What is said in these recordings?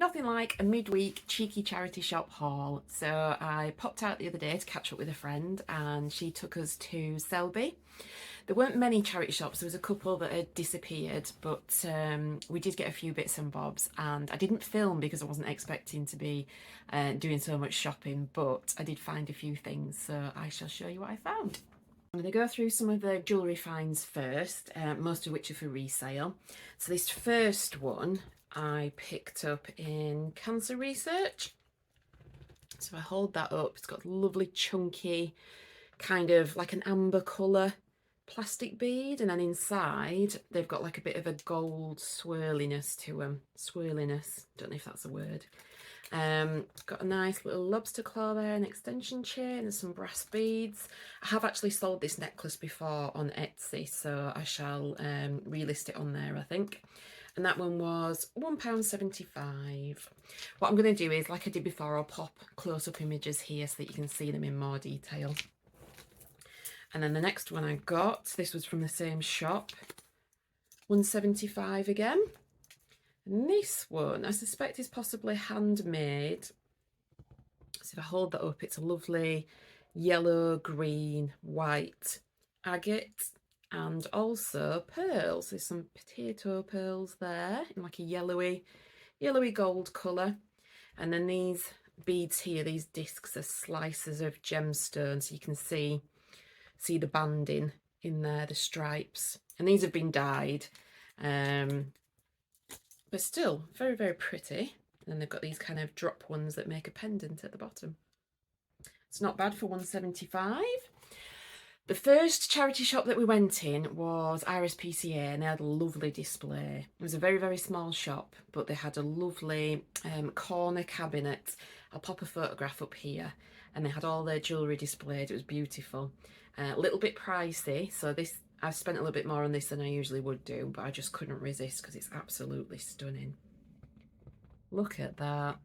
nothing like a midweek cheeky charity shop haul. So I popped out the other day to catch up with a friend and she took us to Selby. There weren't many charity shops, there was a couple that had disappeared, but we did get a few bits and bobs, and I didn't film because I wasn't expecting to be doing so much shopping, but I did find a few things, so I shall show you what I found. I'm going to go through some of the jewellery finds first, most of which are for resale. So this first one I picked up in Cancer Research. So I hold that up, it's got lovely chunky, kind of like an amber colour plastic bead, and then inside they've got like a bit of a gold swirliness to them. Swirliness, don't know if that's a word. Got a nice little lobster claw there, an extension chain and some brass beads. I have actually sold this necklace before on Etsy, so I shall relist it on there, I think. And that one was £1.75. What I'm going to do is, like I did before, I'll pop close-up images here so that you can see them in more detail. And then the next one I got, this was from the same shop, £1.75 again. And this one, I suspect, is possibly handmade. So if I hold that up, it's a lovely yellow, green, white agate and also pearls. There's some potato pearls there in like a yellowy gold colour. And then these beads here, these discs, are slices of gemstones, so you can see the banding in there, the stripes. And these have been dyed. But still very, very pretty. And then they've got these kind of drop ones that make a pendant at the bottom. It's not bad for £1.75. The first charity shop that we went in was RSPCA, and they had a lovely display. It was a very, very small shop, but they had a lovely corner cabinet. I'll pop a photograph up here. And they had all their jewellery displayed. It was beautiful. A little bit pricey, so I've spent a little bit more on this than I usually would do, but I just couldn't resist because it's absolutely stunning. Look at that.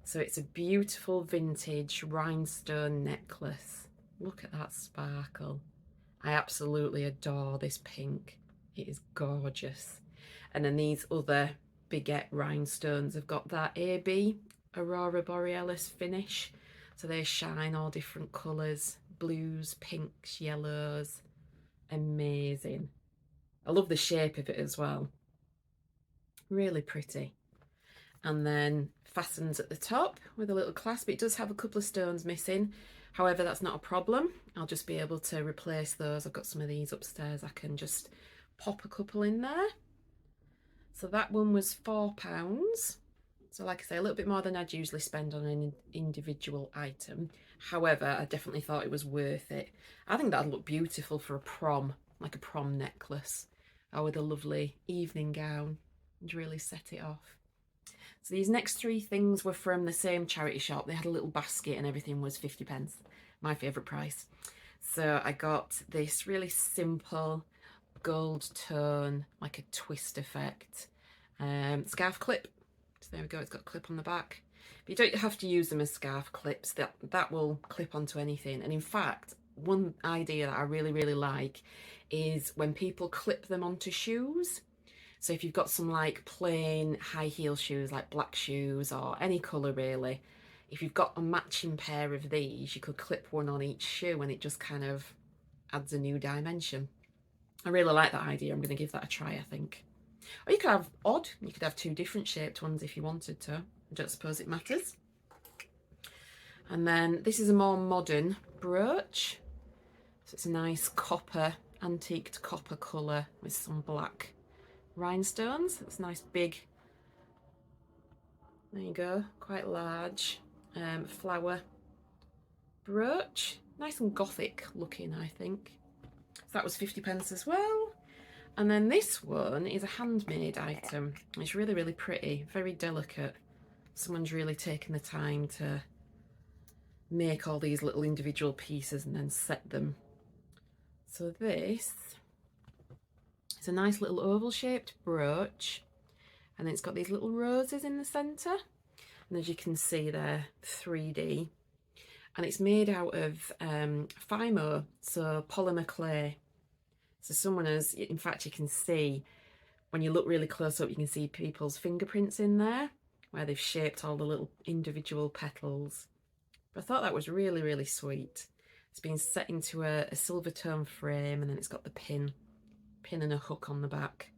So it's a beautiful vintage rhinestone necklace. Look at that sparkle. I absolutely adore this pink. It is gorgeous. And then these other Bigette rhinestones have got that AB, Aurora Borealis finish. So they shine all different colours, blues, pinks, yellows. Amazing. I love the shape of it as well. Really pretty. And then fastens at the top with a little clasp. It does have a couple of stones missing. However, that's not a problem. I'll just be able to replace those. I've got some of these upstairs. I can just pop a couple in there. So that one was £4. So like I say, a little bit more than I'd usually spend on an individual item. However, I definitely thought it was worth it. I think that'd look beautiful for a prom, like a prom necklace, or with a lovely evening gown, and really set it off. So these next three things were from the same charity shop. They had a little basket and everything was 50p, my favourite price. So I got this really simple gold tone, like a twist effect, scarf clip. So there we go, it's got a clip on the back. But you don't have to use them as scarf clips, that will clip onto anything. And in fact, one idea that I really, really like is when people clip them onto shoes. So if you've got some like plain high heel shoes, like black shoes or any colour really, if you've got a matching pair of these, you could clip one on each shoe and it just kind of adds a new dimension. I really like that idea. I'm going to give that a try, I think. Or you could have odd, you could have two different shaped ones if you wanted to. I don't suppose it matters. And then this is a more modern brooch. So it's a nice copper, antiqued copper colour with some black rhinestones. It's nice big, there you go, quite large flower brooch. Nice and gothic looking, I think. So that was 50p as well. And then this one is a handmade item. It's really, really pretty, very delicate. Someone's really taken the time to make all these little individual pieces and then set them. So this is a nice little oval shaped brooch, and then it's got these little roses in the centre. And as you can see, they're 3D. And it's made out of Fimo, so polymer clay. So someone has, in fact you can see when you look really close up, you can see people's fingerprints in there, where they've shaped all the little individual petals. But I thought that was really, really sweet. It's been set into a silver tone frame, and then it's got the pin and a hook on the back.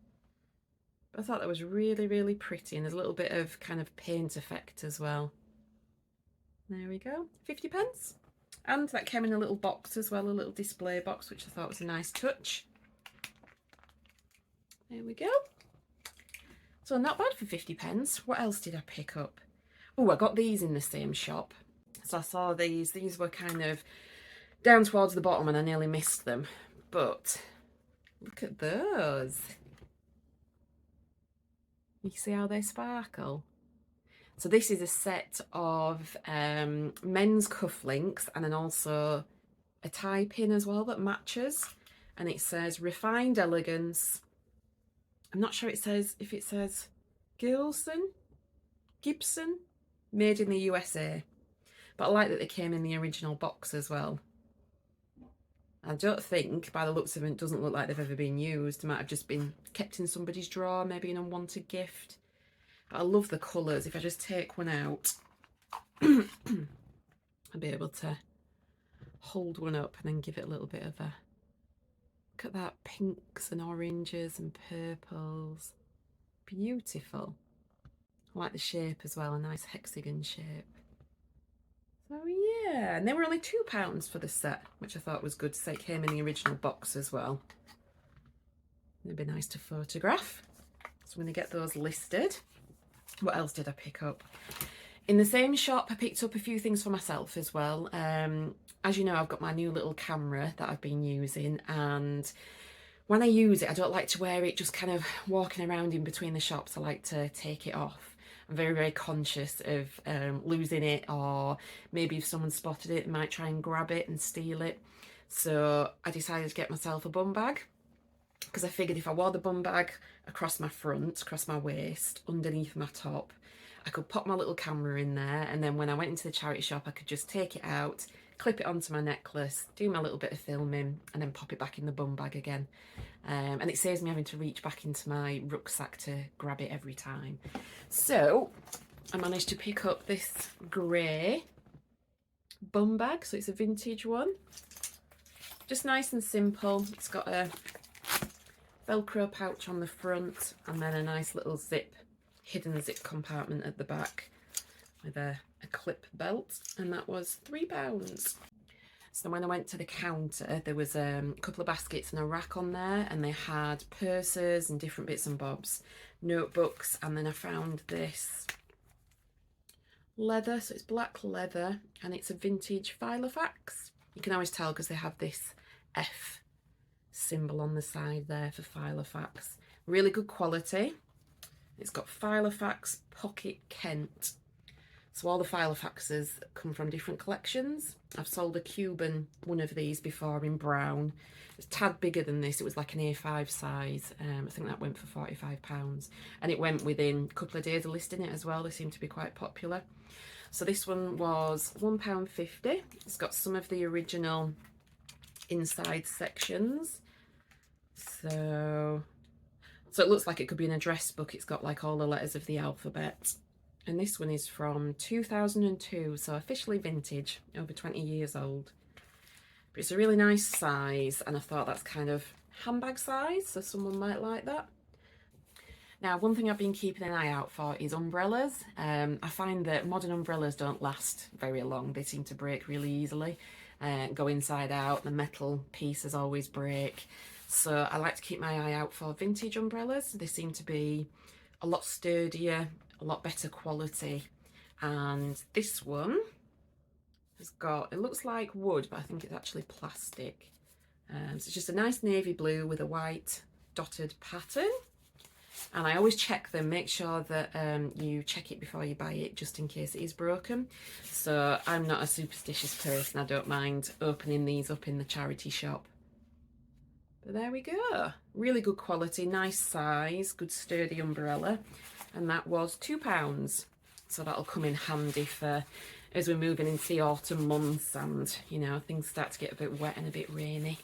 But I thought that was really, really pretty, and there's a little bit of kind of paint effect as well. There we go, 50p. And that came in a little box as well, a little display box, which I thought was a nice touch. There we go. So not bad for 50p. What else did I pick up? Oh, I got these in the same shop. So I saw these were kind of down towards the bottom and I nearly missed them. But look at those. You see how they sparkle? So this is a set of men's cufflinks and then also a tie pin as well that matches. And it says Refined Elegance. I'm not sure if it says Gibson, made in the USA. But I like that they came in the original box as well. I don't think, by the looks of it, doesn't look like they've ever been used. It might have just been kept in somebody's drawer, maybe an unwanted gift. But I love the colours. If I just take one out, I'll be able to hold one up and then give it a little bit of a... Look at that, pinks and oranges and purples. Beautiful. I like the shape as well, a nice hexagon shape. So yeah, and they were only £2 for the set, which I thought was good. So it came in the original box as well. It'd be nice to photograph. So I'm going to get those listed. What else did I pick up? In the same shop, I picked up a few things for myself as well. As you know, I've got my new little camera that I've been using, and when I use it, I don't like to wear it just kind of walking around in between the shops. I like to take it off. I'm very, very conscious of losing it, or maybe if someone spotted it, they might try and grab it and steal it. So I decided to get myself a bum bag, because I figured if I wore the bum bag across my front, across my waist, underneath my top, I could pop my little camera in there, and then when I went into the charity shop, I could just take it out, clip it onto my necklace, do my little bit of filming, and then pop it back in the bum bag again. And it saves me having to reach back into my rucksack to grab it every time. So I managed to pick up this grey bum bag. So it's a vintage one. Just nice and simple. It's got a Velcro pouch on the front and then a nice little hidden zip compartment at the back with a clip belt, and that was £3. So when I went to the counter, there was a couple of baskets and a rack on there, and they had purses and different bits and bobs, notebooks, and then I found this leather. So it's black leather and it's a vintage Filofax. You can always tell because they have this F symbol on the side there for Filofax. Really good quality. It's got Filofax Pocket Kent. So all the Filofaxes come from different collections. I've sold a Cuban one of these before in brown. It's a tad bigger than this. It was like an A5 size. I think that went for £45. And it went within a couple of days of listing it as well. They seem to be quite popular. So this one was £1.50. It's got some of the original inside sections. So it looks like it could be an address book. It's got like all the letters of the alphabet. And this one is from 2002, so officially vintage, over 20 years old. But it's a really nice size, and I thought that's kind of handbag size, so someone might like that. Now, one thing I've been keeping an eye out for is umbrellas. I find that modern umbrellas don't last very long. They seem to break really easily, go inside out. The metal pieces always break. So I like to keep my eye out for vintage umbrellas. They seem to be a lot sturdier, a lot better quality. And this one has got, it looks like wood, but I think it's actually plastic. So it's just a nice navy blue with a white dotted pattern. And I always check them, make sure that you check it before you buy it, just in case it is broken. So I'm not a superstitious person. I don't mind opening these up in the charity shop. But there we go. Really good quality, nice size, good sturdy umbrella. And that was £2. So that'll come in handy for as we're moving into the autumn months and, you know, things start to get a bit wet and a bit rainy.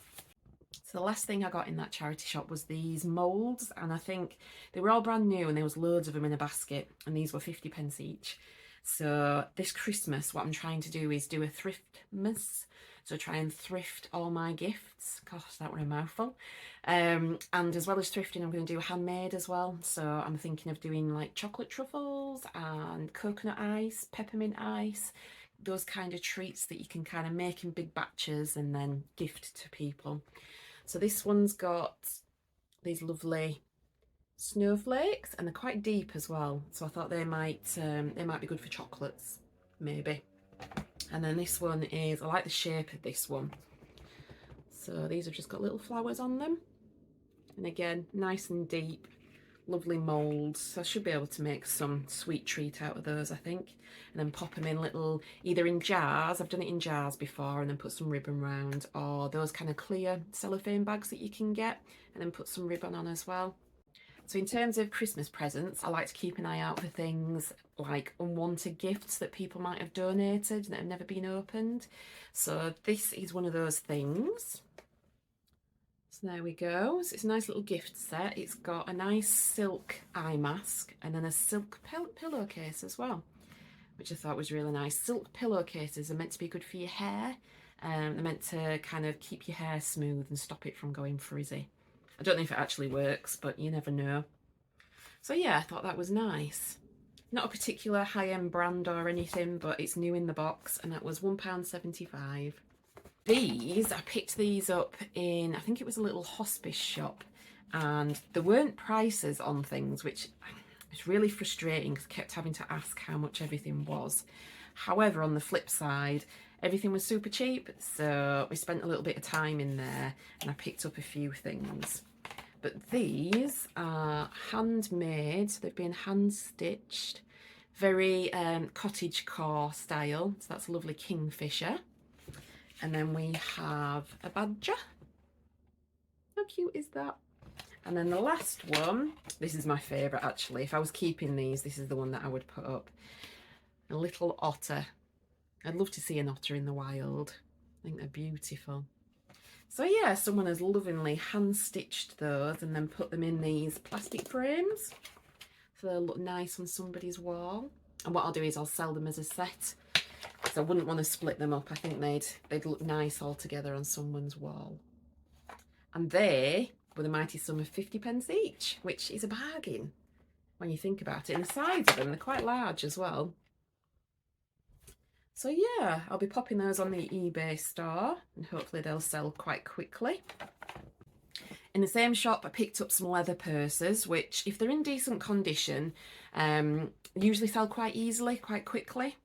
So the last thing I got in that charity shop was these moulds, and I think they were all brand new and there was loads of them in a basket, and these were 50p each. So this Christmas what I'm trying to do is do a Thriftmas, so try and thrift all my gifts. Gosh, that were a mouthful. And as well as thrifting, I'm going to do handmade as well. So I'm thinking of doing like chocolate truffles and coconut ice, peppermint ice, those kind of treats that you can kind of make in big batches and then gift to people. So this one's got these lovely snowflakes, and they're quite deep as well. So I thought they might be good for chocolates, maybe. And then this one is, I like the shape of this one. So these have just got little flowers on them. And again, nice and deep, lovely moulds. So I should be able to make some sweet treat out of those, I think. And then pop them in little, either in jars, I've done it in jars before, and then put some ribbon round, or those kind of clear cellophane bags that you can get, and then put some ribbon on as well. So in terms of Christmas presents, I like to keep an eye out for things like unwanted gifts that people might have donated that have never been opened. So this is one of those things. So there we go. So it's a nice little gift set. It's got a nice silk eye mask and then a silk pillowcase as well, which I thought was really nice. Silk pillowcases are meant to be good for your hair. They're meant to kind of keep your hair smooth and stop it from going frizzy. I don't know if it actually works, but you never know. So yeah, I thought that was nice. Not a particular high-end brand or anything, but it's new in the box, and that was £1.75. These, I picked these up in, I think it was a little hospice shop, and there weren't prices on things, which is really frustrating because I kept having to ask how much everything was. However, on the flip side, everything was super cheap, so we spent a little bit of time in there and I picked up a few things. But these are handmade, so they've been hand stitched, very cottagecore style, so that's a lovely kingfisher. And then we have a badger. How cute is that? And then the last one, this is my favourite actually. If I was keeping these, this is the one that I would put up. A little otter. I'd love to see an otter in the wild. I think they're beautiful. So yeah, someone has lovingly hand stitched those and then put them in these plastic frames. So they'll look nice on somebody's wall. And what I'll do is I'll sell them as a set. So I wouldn't want to split them up. I think they'd look nice all together on someone's wall. And they were the mighty sum of 50p each, which is a bargain when you think about it. And the size of them, they're quite large as well. So yeah, I'll be popping those on the eBay store and hopefully they'll sell quite quickly. In the same shop, I picked up some leather purses, which if they're in decent condition, usually sell quite easily, quite quickly.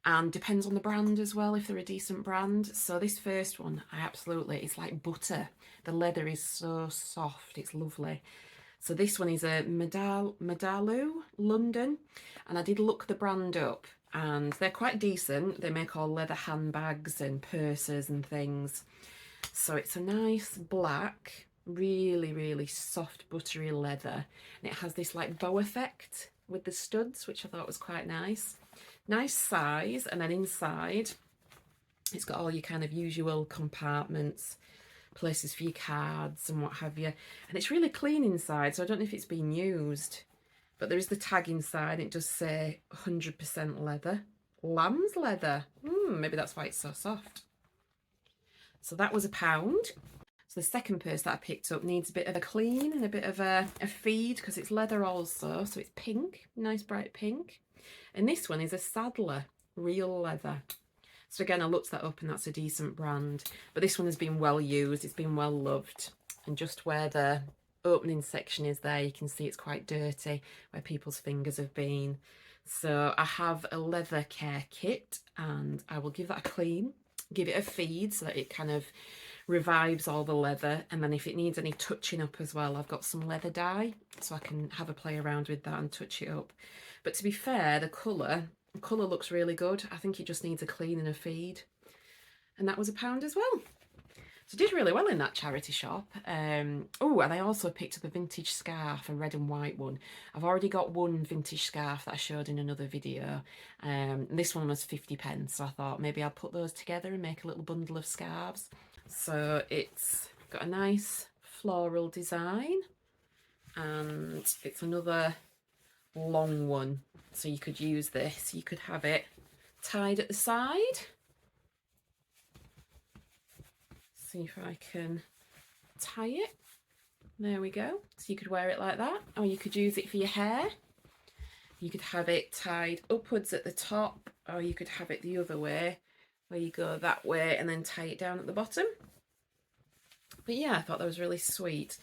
And depends on the brand as well, if they're a decent brand. So this first one, it's like butter. The leather is so soft, it's lovely. So this one is a Medalu, London. And I did look the brand up and they're quite decent. They make all leather handbags and purses and things. So it's a nice black, really, really soft buttery leather. And it has this like bow effect with the studs, which I thought was quite nice. Nice size, and then inside it's got all your kind of usual compartments, places for your cards and what have you. And it's really clean inside, so I don't know if it's been used. But there is the tag inside, it does say 100% leather. Lamb's leather. Maybe that's why it's so soft. So that was £1. So the second purse that I picked up needs a bit of a clean and a bit of a feed because it's leather also. So it's pink, nice bright pink. And this one is a Saddler, real leather. So again, I looked that up and that's a decent brand. But this one has been well used, it's been well loved. And just where the opening section is there, you can see it's quite dirty, where people's fingers have been. So I have a leather care kit and I will give that a clean, give it a feed so that it kind of revives all the leather. And then if it needs any touching up as well, I've got some leather dye so I can have a play around with that and touch it up. But to be fair, the colour looks really good. I think it just needs a clean and a feed. And that was £1 as well. So I did really well in that charity shop. Oh, and I also picked up a vintage scarf, a red and white one. I've already got one vintage scarf that I showed in another video. This one was 50p, so I thought maybe I'll put those together and make a little bundle of scarves. So it's got a nice floral design, and it's another long one, so you could use this. You could have it tied at the side. See if I can tie it. There we go. So you could wear it like that, or you could use it for your hair. You could have it tied upwards at the top, or you could have it the other way, where you go that way and then tie it down at the bottom. But yeah, I thought that was really sweet.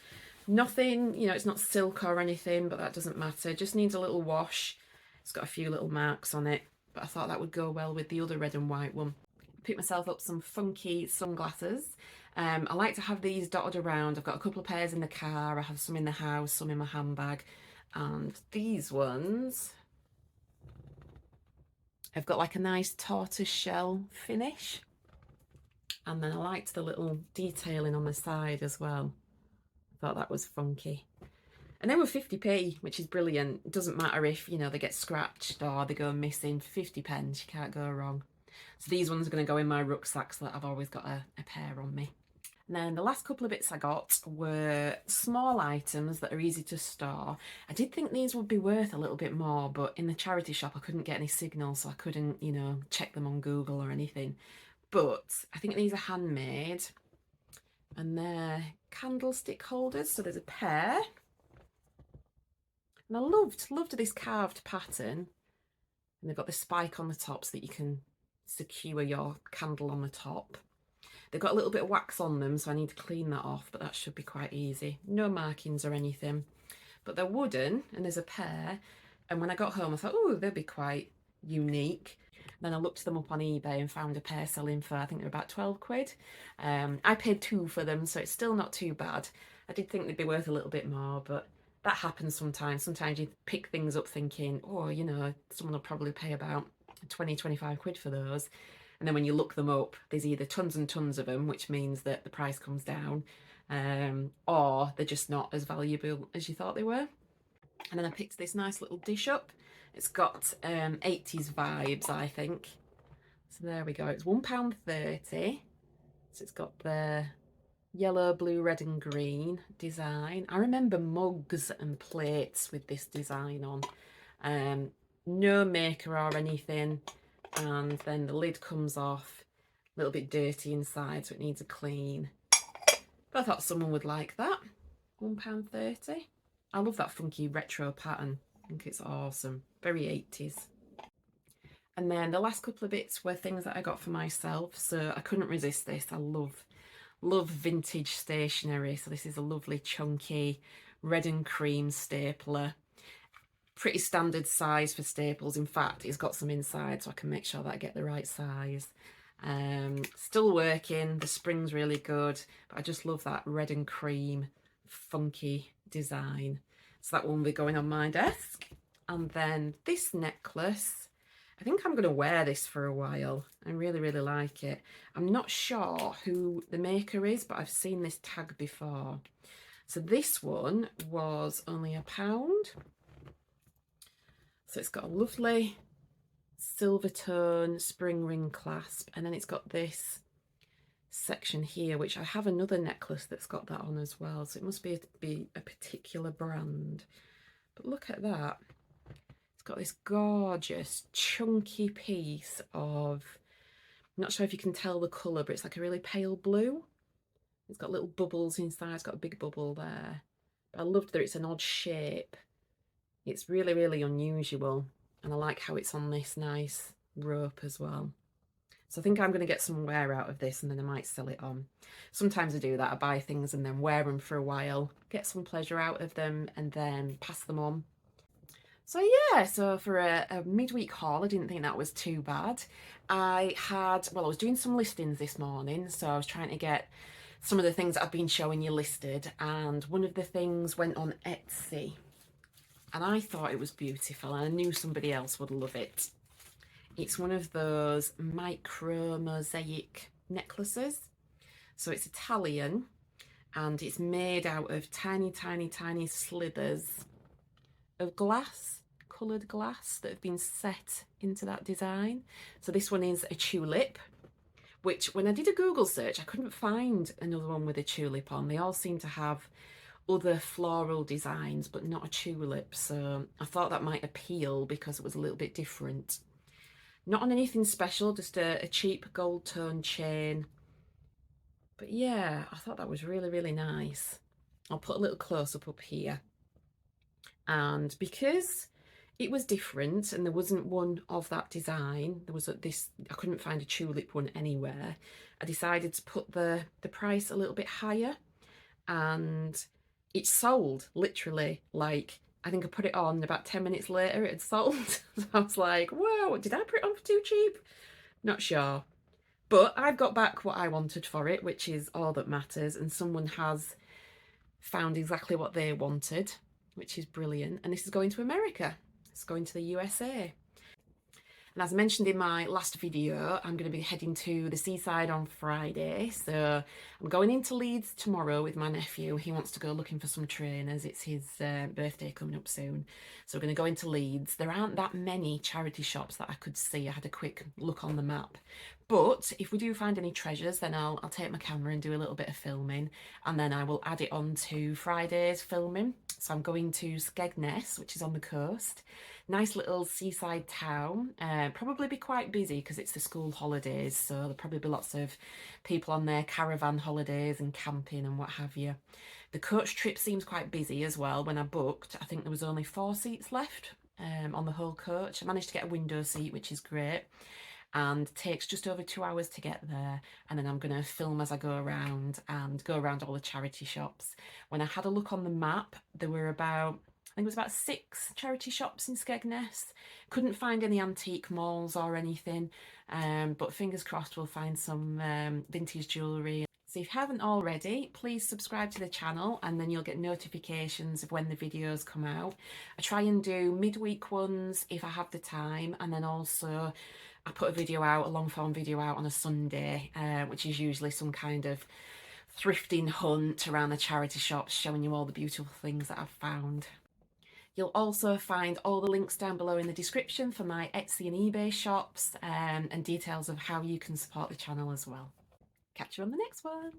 Nothing, you know, it's not silk or anything, but that doesn't matter. It just needs a little wash. It's got a few little marks on it, but I thought that would go well with the other red and white one. Picked myself up some funky sunglasses. I like to have these dotted around. I've got a couple of pairs in the car. I have some in the house, some in my handbag. And these ones have got like a nice tortoise shell finish. And then I liked the little detailing on the side as well. I thought that was funky. And they were 50p, which is brilliant. It doesn't matter if, you know, they get scratched or they go missing. 50 pence, you can't go wrong. So these ones are going to go in my rucksack so that I've always got a pair on me. And then the last couple of bits I got were small items that are easy to store. I did think these would be worth a little bit more, but in the charity shop I couldn't get any signal, so I couldn't, you know, check them on Google or anything. But I think these are handmade, and they're candlestick holders. So there's a pair, and I loved this carved pattern. And they've got the spike on the top so that you can secure your candle on the top. They've got a little bit of wax on them, so I need to clean that off, but that should be quite easy. No markings or anything. But they're wooden, and there's a pair. And when I got home, I thought, oh, they'd be quite unique. Then I looked them up on eBay and found a pair selling for, I think they're about 12 quid. I paid 2 for them, so it's still not too bad. I did think they'd be worth a little bit more, but that happens sometimes. Sometimes you pick things up thinking, oh, you know, someone will probably pay about 20, 25 quid for those. And then when you look them up, there's either tons and tons of them, which means that the price comes down, or they're just not as valuable as you thought they were. And then I picked this nice little dish up. It's got 80s vibes, I think. So there we go. It's £1.30. So it's got the yellow, blue, red and green design. I remember mugs and plates with this design on. No maker or anything. And then the lid comes off. A little bit dirty inside, so it needs a clean. But I thought someone would like that. £1.30. I love that funky retro pattern. I think it's awesome. Very 80s. And then the last couple of bits were things that I got for myself, so I couldn't resist this. I love vintage stationery. So this is a lovely chunky red and cream stapler. Pretty standard size for staples. In fact, it's got some inside, so I can make sure that I get the right size. Still working. The spring's really good, but I just love that red and cream funky design. So that one will be going on my desk. And then this necklace, I think I'm going to wear this for a while. I really like it. I'm not sure who the maker is, but I've seen this tag before. So this one was only £1. So it's got a lovely silver tone spring ring clasp, and then it's got this section here, which I have another necklace that's got that on as well, so it must be a particular brand. But look at that. It's got this gorgeous chunky piece of, I'm not sure if you can tell the colour, but it's like a really pale blue. It's got little bubbles inside. It's got a big bubble there. But I loved that it's an odd shape. It's really unusual, and I like how it's on this nice rope as well. So I think I'm going to get some wear out of this, and then I might sell it on. Sometimes I do that. I buy things and then wear them for a while, get some pleasure out of them, and then pass them on. So yeah, so for a midweek haul, I didn't think that was too bad. I was doing some listings this morning, so I was trying to get some of the things that I've been showing you listed, and one of the things went on Etsy. And I thought it was beautiful, and I knew somebody else would love it. It's one of those micro mosaic necklaces. So it's Italian, and it's made out of tiny slithers of glass, coloured glass, that have been set into that design. So this one is a tulip, which when I did a Google search, I couldn't find another one with a tulip on. They all seem to have other floral designs, but not a tulip. So I thought that might appeal because it was a little bit different. Not on anything special, just a cheap gold tone chain. But yeah, I thought that was really, really nice. I'll put a little close up here. And because it was different and there wasn't one of that design, there was I couldn't find a tulip one anywhere, I decided to put the price a little bit higher, and it sold literally, like, I think I put it on about 10 minutes later it had sold. So I was like, whoa, did I put it on for too cheap? Not sure. But I've got back what I wanted for it, which is all that matters, and someone has found exactly what they wanted, which is brilliant. And this is going to America. It's going to the USA. And as I mentioned in my last video, I'm going to be heading to the seaside on Friday. So I'm going into Leeds tomorrow with my nephew. He wants to go looking for some trainers. It's his birthday coming up soon. So we're going to go into Leeds. There aren't that many charity shops that I could see. I had a quick look on the map. But if we do find any treasures, then I'll take my camera and do a little bit of filming. And then I will add it on to Friday's filming. So I'm going to Skegness, which is on the coast. Nice little seaside town. Probably be quite busy because it's the school holidays, so there'll probably be lots of people on their caravan holidays and camping and what have you. The coach trip seems quite busy as well. When I booked, I think there was only 4 seats left on the whole coach. I managed to get a window seat, which is great, and takes just over 2 hours to get there. And then I'm going to film as I go around and go around all the charity shops. When I had a look on the map, there were about, I think it was about 6 charity shops in Skegness. Couldn't find any antique malls or anything, but fingers crossed we'll find some vintage jewellery. So if you haven't already, please subscribe to the channel and then you'll get notifications of when the videos come out. I try and do midweek ones if I have the time, and then also I put a video out, a long form video out on a Sunday, which is usually some kind of thrifting hunt around the charity shops, showing you all the beautiful things that I've found. You'll also find all the links down below in the description for my Etsy and eBay shops, and details of how you can support the channel as well. Catch you on the next one.